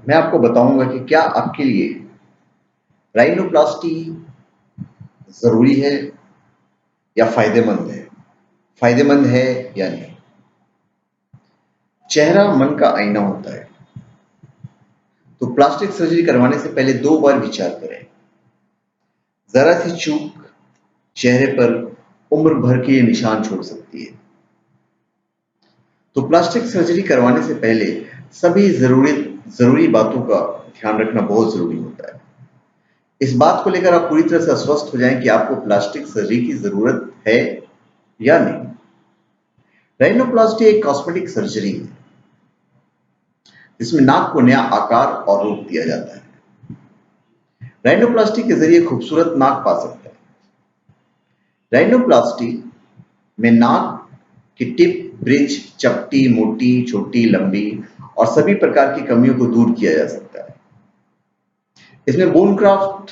मैं आपको बताऊंगा कि क्या आपके लिए राइनोप्लास्टी जरूरी है या फायदेमंद है या नहीं। चेहरा मन का आईना होता है, तो प्लास्टिक सर्जरी करवाने से पहले 2 बार विचार करें। जरा सी चूक चेहरे पर उम्र भर के निशान छोड़ सकती है। तो प्लास्टिक सर्जरी करवाने से पहले सभी जरूरी बातों का ध्यान रखना बहुत जरूरी होता है। इस बात को लेकर आप पूरी तरह से आश्वस्त हो जाएं कि आपको प्लास्टिक सर्जरी की जरूरत है या नहीं। राइनोप्लास्टी एक कॉस्मेटिक सर्जरी है जिसमें नाक को नया आकार और रूप दिया जाता है। राइनोप्लास्टी के जरिए खूबसूरत नाक पा सकते हैं। राइनोप्लास्टी में नाक की टिप, ब्रिज, चपटी, मोटी, छोटी, लंबी और सभी प्रकार की कमियों को दूर किया जा सकता है। इसमें बोन ग्राफ्ट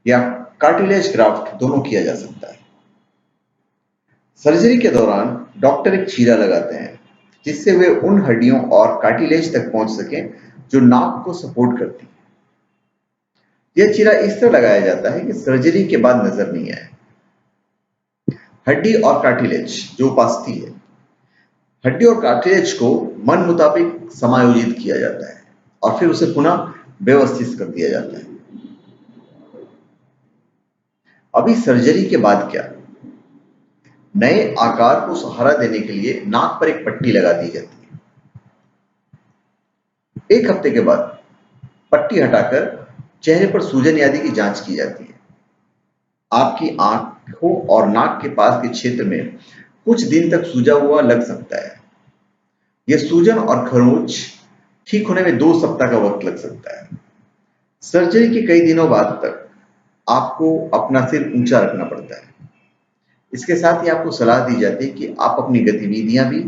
या कार्टिलेज ग्राफ्ट दोनों किया जा सकता है। सर्जरी के दौरान डॉक्टर एक चीरा लगाते हैं जिससे वे उन हड्डियों और कार्टिलेज तक पहुंच सकें जो नाक को सपोर्ट करती है। यह चीरा इस तरह लगाया जाता है कि सर्जरी के बाद नजर नहीं आए। हड्डी और कार्टिलेज जो उपस्थिति है, हड्डी और कार्टिलेज को मन मुताबिक समायोजित किया जाता है और फिर उसे पुनः व्यवस्थित कर दिया जाता है। अभी सर्जरी के बाद क्या? नए आकार को सहारा देने के लिए नाक पर एक पट्टी लगा दी जाती है। 1 हफ्ते के बाद पट्टी हटाकर चेहरे पर सूजन आदि की जांच की जाती है। आपकी आंखों और नाक के पास के क्षेत्र में कुछ दिन तक सूजा हुआ लग सकता है। यह सूजन और खरोंच ठीक होने में 2 सप्ताह का वक्त लग सकता है। सर्जरी के कई दिनों बाद तक आपको अपना सिर ऊंचा रखना पड़ता है। इसके साथ ही आपको सलाह दी जाती है कि आप अपनी गतिविधियां भी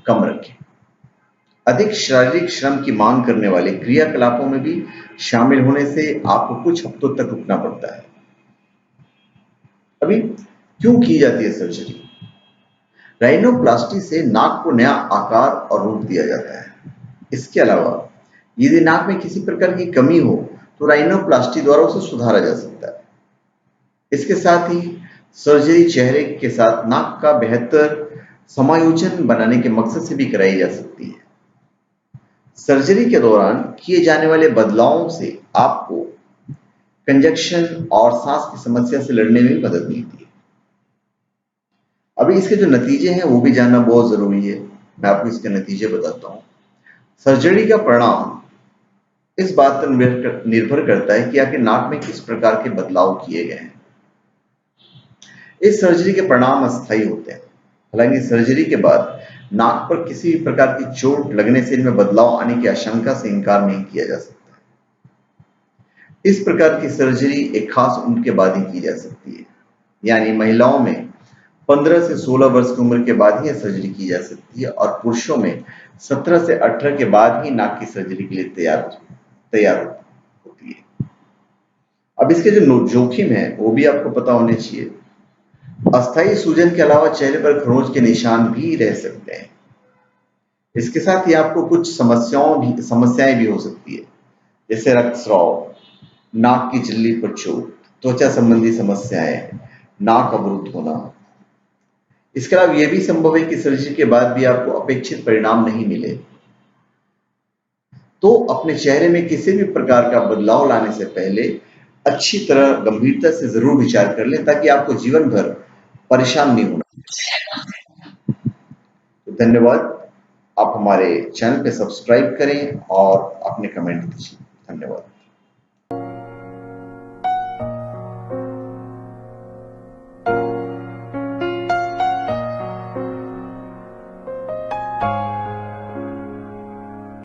कम रखें। अधिक शारीरिक श्रम की मांग करने वाले क्रियाकलापों में भी शामिल होने से आपको कुछ हफ्तों तक रुकना पड़ता है। अभी क्यों की जाती है सर्जरी? राइनोप्लास्टी से नाक को नया आकार और रूप दिया जाता है। इसके अलावा यदि नाक में किसी प्रकार की कमी हो तो राइनोप्लास्टी द्वारा उसे सुधारा जा सकता है। इसके साथ ही सर्जरी चेहरे के साथ नाक का बेहतर समायोजन बनाने के मकसद से भी कराई जा सकती है। सर्जरी के दौरान किए जाने वाले बदलावों से आपको कंजक्शन और सांस की समस्या से लड़ने में मदद मिलती है। अभी इसके जो नतीजे हैं वो भी जानना बहुत जरूरी है। मैं आपको इसके नतीजे बताता हूँ। सर्जरी का परिणाम इस बात पर निर्भर करता है कि आपके नाक में किस प्रकार के बदलाव किए गए हैं। इस सर्जरी के परिणाम अस्थायी होते हैं। हालांकि सर्जरी के बाद नाक पर किसी भी प्रकार की चोट लगने से इनमें बदलाव आने की आशंका से इनकार नहीं किया जा सकता। इस प्रकार की सर्जरी एक खास उम्र के बाद ही की जा सकती है, यानी महिलाओं में 15 से 16 वर्ष की उम्र के बाद ही यह सर्जरी की जा सकती है और पुरुषों में 17 से 18 के बाद ही नाक की सर्जरी के लिए तैयार होती है। अब इसके जो जोखिम है वो भी आपको पता होने चाहिए। अस्थायी सूजन के अलावा चेहरे पर खरोंच के निशान भी रह सकते हैं। इसके साथ ही आपको कुछ समस्याएं भी हो सकती है, जैसे रक्तस्राव, नाक की झिल्ली पर चोट, त्वचा संबंधी समस्याएं, नाक अवरुद्ध होना। इसके अलावा यह भी संभव है कि सर्जरी के बाद भी आपको अपेक्षित परिणाम नहीं मिले। तो अपने चेहरे में किसी भी प्रकार का बदलाव लाने से पहले अच्छी तरह गंभीरता से जरूर विचार कर लें ताकि आपको जीवन भर परेशान नहीं होना। तो धन्यवाद। आप हमारे चैनल पे सब्सक्राइब करें और अपने कमेंट दीजिए। धन्यवाद।